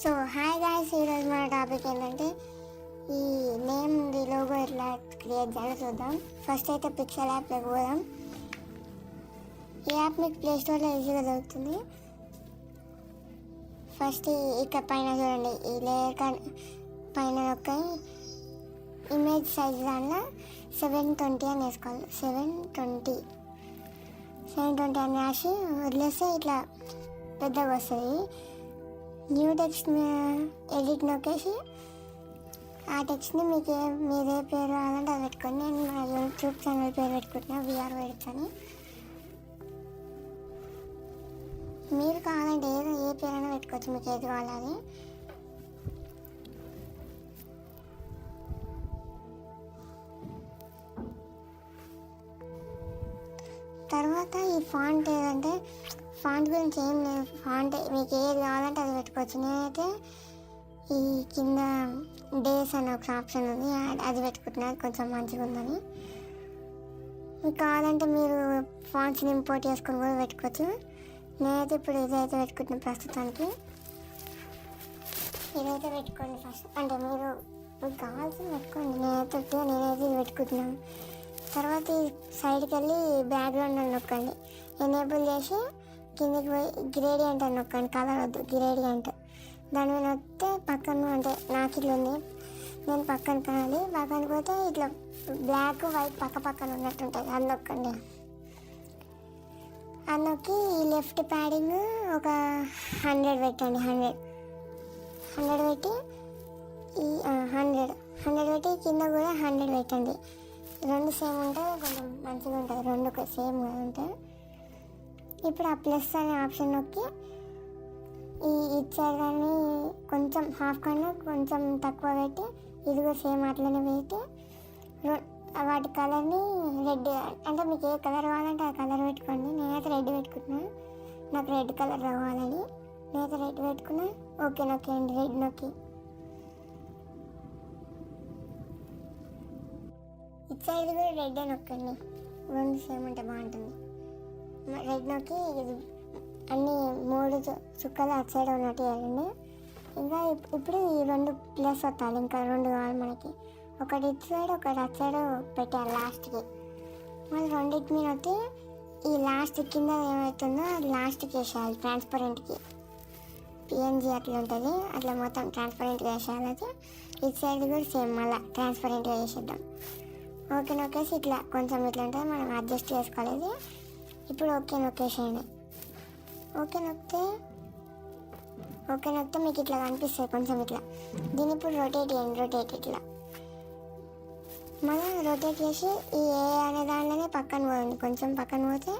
So hi guys, ఈరోజు మన topic ఏంటంటే ఈ నేమ్ ది లోగో ఎట్లా క్రియేట్ చేయాలో చూద్దాం. ఫస్ట్ అయితే పిక్సెల్ యాప్లోకి పోదాం. ఈ యాప్ మీకు ప్లే స్టోర్లో ఈజీగా దొరుకుతుంది. ఫస్ట్ ఇక్కడ పైన చూడండి, ఈ లేయర్ పైన ఒక ఇమేజ్ సైజ్ దాంట్లో 720 అని వేసుకోవాలి. 720 అని రాసి వదిలేస్తే ఇట్లా పెద్దగా వస్తుంది. న్యూ టెక్స్ట్ ఎడిట్ నొక్కేసి ఆ టెక్స్ట్ని మీదే పేరు కావాలంటే అది పెట్టుకోండి. నేను మా యూట్యూబ్ ఛానల్ పేరు పెట్టుకుంటున్నా, విఆర్ వెయిట్స్ అని. మీరు కావాలంటే ఏ పేరైనా పెట్టుకోవచ్చు, మీకు ఏది కావాలి అది. తర్వాత ఈ ఫాంట్ ఏదంటే ఫాంట్ గురించి ఏం లేదు, ఫాంట్ మీకు ఏది కావాలంటే అది పెట్టుకోవచ్చు. నేనైతే ఈ కింద డేస్ అనే ఒక ఆప్షన్ ఉంది, అది పెట్టుకుంటున్నా, అది కొంచెం మంచిగా ఉందని. మీకు కావాలంటే మీరు ఫాంట్స్ని ఇంపోర్ట్ చేసుకొని కూడా పెట్టుకోవచ్చు. నేనైతే ఇప్పుడు ఇదైతే పెట్టుకుంటున్నాను ప్రస్తుతానికి. ఇదైతే పెట్టుకోండి ఫస్ట్, అంటే మీకు కావాల్సింది పెట్టుకోండి. నేనైతే ఇది పెట్టుకుంటున్నాను. తర్వాత ఈ సైడ్కి వెళ్ళి బ్యాక్గ్రౌండ్ అని నొక్కండి, ఎనేబుల్ చేసి కిందకి పోయి గ్రేడియంట్ అని నొక్కండి. కలర్ వద్దు, గ్రేడియంట్. దాని మీద వస్తే పక్కన, అంటే నాకు ఇట్లా ఉంది, నేను పక్కన కనాలి. పక్కనకి పోతే ఇట్లా బ్లాక్ వైట్ పక్క పక్కన ఉన్నట్టు ఉంటుంది, అది నొక్కండి. అది నొక్కి ఈ లెఫ్ట్ ప్యాడింగ్ ఒక 100 పెట్టండి. 100 పెట్టి ఈ 100 పెట్టి కింద కూడా 100 పెట్టండి. రెండు సేమ్ ఉంటే కొంచెం మంచిగా ఉంటుంది, రెండు సేమ్ ఉంటాయి. ఇప్పుడు ఆ ప్లస్ అనే ఆప్షన్ నొక్కి ఈ ఇచ్చారు కానీ కొంచెం హాఫ్ కన్నా కొంచెం తక్కువ పెట్టి ఇది కూడా సేమ్ అట్లనే పెట్టి వాటి కలర్ని రెడ్, అంటే మీకు ఏ కలర్ కావాలంటే ఆ కలర్ పెట్టుకోండి. నేనైతే రెడ్ పెట్టుకుంటున్నా, నాకు రెడ్ కలర్ కావాలని. నేనైతే రెడ్ పెట్టుకున్నా. ఓకే నొక్కేయండి, రెడ్ నొక్కి. ఇచ్చేది కూడా రెడ్ నొక్కండి, రెండు సేమ్ ఉంటే బాగుంటుంది. రెడ్ నొక్కి ఇది అన్ని 3 చుక్కలు అటు సైడ్ ఉన్నట్టు వేయండి. ఇంకా ఇప్పుడు ఈ 2 ప్లస్ వస్తాయి, ఇంకా 2 కావాలి మనకి. ఒకటి ఇటు సైడ్, ఒకటి అటు సైడ్ పెట్టాలి లాస్ట్కి. మళ్ళీ రెండింటి మీద వచ్చి ఈ లాస్ట్ కింద ఏమవుతుందో అది లాస్ట్కి వేసేయాలి, ట్రాన్స్పరెంట్కి. పిఎన్జీ అట్లా ఉంటుంది, అట్లా మొత్తం ట్రాన్స్పరెంట్గా వేసేయాలి. అది ఇటు సైడ్ కూడా సేమ్ మళ్ళీ ట్రాన్స్పరెంట్గా వేసేద్దాం. ఓకే నొక్కేసి ఇట్లా కొంచెం ఇట్లా ఉంటుంది, మనం అడ్జస్ట్ చేసుకోలేదు. ఇప్పుడు ఓకే నొక్కేసేయండి. ఓకే నొక్కితే మీకు ఇట్లా కనిపిస్తుంది కొంచెం ఇట్లా. దీన్ని ఇప్పుడు రొటేట్ చేయండి, రొటేట్ ఇట్లా. మనం రొటేట్ చేసి ఈ ఏ అనే దాంట్లోనే పక్కన పోయింది, కొంచెం పక్కన పోతే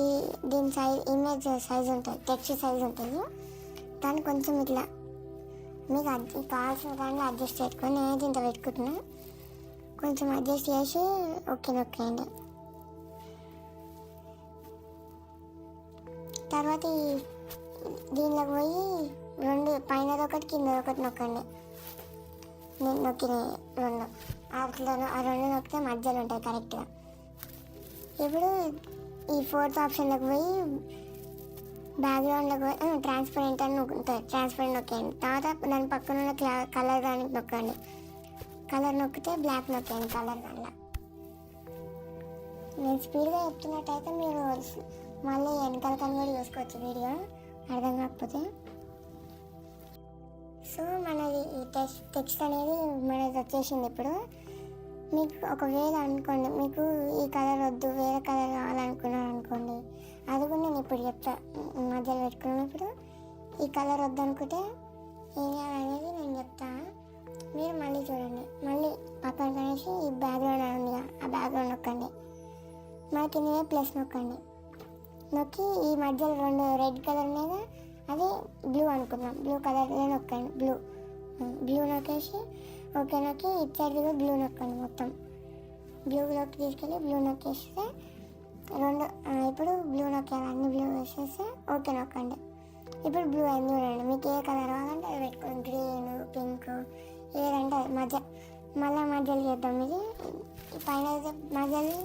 ఈ దీని సైజ్, ఇమేజ్ సైజ్ ఉంటుంది, టెక్స్ట్ సైజ్ ఉంటుంది. దాన్ని కొంచెం ఇట్లా మీకు కావాల్సిన దాంట్లో అడ్జస్ట్ పెట్టుకొని, నేనైతే ఇంత పెట్టుకుంటున్నా. కొంచెం అడ్జస్ట్ చేసి ఓకే నొక్కేయండి. తర్వాత దీనిలోకి పోయి 2 పైన ఒకటి కింద ఒకటి నొక్కండి. నేను నొక్కిన 2 ఆ 2 నొక్కితే మధ్యలో ఉంటాయి కరెక్ట్గా. ఇప్పుడు ఈ 4th ఆప్షన్లోకి పోయి బ్యాక్గ్రౌండ్లోకి పోయి ట్రాన్స్పరెంట్ అని ఉంటుంది, ట్రాన్స్పరెంట్ నొక్కేయండి. తర్వాత దాని పక్కన ఉన్న కలర్ దానికి నొక్కండి. కలర్ నొక్కితే బ్లాక్ నొక్కేయండి, కలర్ దానిలో. నేను స్పీడ్గా చెప్తున్నట్టయితే మీరు మళ్ళీ వెనకాల కన్నా కూడా చూసుకోవచ్చు వీడియో అర్థం కాకపోతే. సో మనది ఈ టెక్స్ట్ అనేది మనది వచ్చేసింది. ఇప్పుడు మీకు ఒకవేళ అనుకోండి, మీకు ఈ కలర్ వద్దు, వేరే కలర్ కావాలనుకున్నారు అనుకోండి, అది కూడా నేను ఇప్పుడు చెప్తా. మధ్యలో పెట్టుకున్నప్పుడు ఈ కలర్ వద్దు అనుకుంటే ఏం చేయాలనేది నేను చెప్తా, మీరు మళ్ళీ చూడండి. మళ్ళీ పక్కన కనేసి ఈ బ్యాక్గ్రౌండ్ ఉందిగా, ఆ బ్యాక్గ్రౌండ్ నొక్కండి. మనకి ఇదే ప్లస్ నొక్కండి. నొక్కి ఈ మధ్యలో 2 రెడ్ కలర్ మీద అది బ్లూ అనుకున్నాం, బ్లూ కలర్లో నొక్కండి. బ్లూ నొక్కేసి ఓకే నొక్కి ఇటు సైడ్ కూడా బ్లూ నొక్కండి. మొత్తం బ్లూలోకి తీసుకెళ్ళి బ్లూ నొక్కేస్తే 2 ఇప్పుడు బ్లూ నొక్కాలి, అన్ని బ్లూ వేసేస్తే ఓకే నొక్కండి. ఇప్పుడు బ్లూ అయింది చూడండి. మీకు ఏ కలర్ కావాలంటే అది పెట్టుకోండి, గ్రీన్, పింక్, ఏదంటే అది. మధ్యలో చేద్దాం. ఇది పైన మధ్యలో,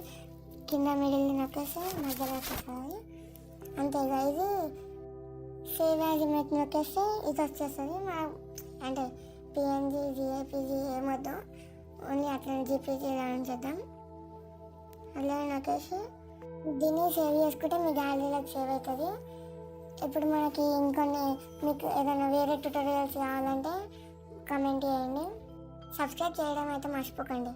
కింద మిడిల్ నొక్కేస్తే మధ్యలో వచ్చేస్తుంది. అంతే. ఇది సేవ్ యాజ్ ఇమేజ్ నొక్కేస్తే ఇది వచ్చేస్తుంది. మనం అంటే పిఎన్జీ జిఏపీజీ ఏమొద్దు, ఓన్లీ అట్లనే జీపీజీ రన్ చేద్దాం. అట్లా నొక్కేసి దీన్ని సేవ్ చేసుకుంటే మీ గ్యాలరీలోకి సేవ్ అవుతుంది. ఇప్పుడు మనకి ఇంకొన్ని మీకు ఏదైనా వేరే ట్యూటోరియల్స్ కావాలంటే కామెంట్ చేయండి. సబ్స్క్రైబ్ చేయడం అయితే మర్చిపోకండి.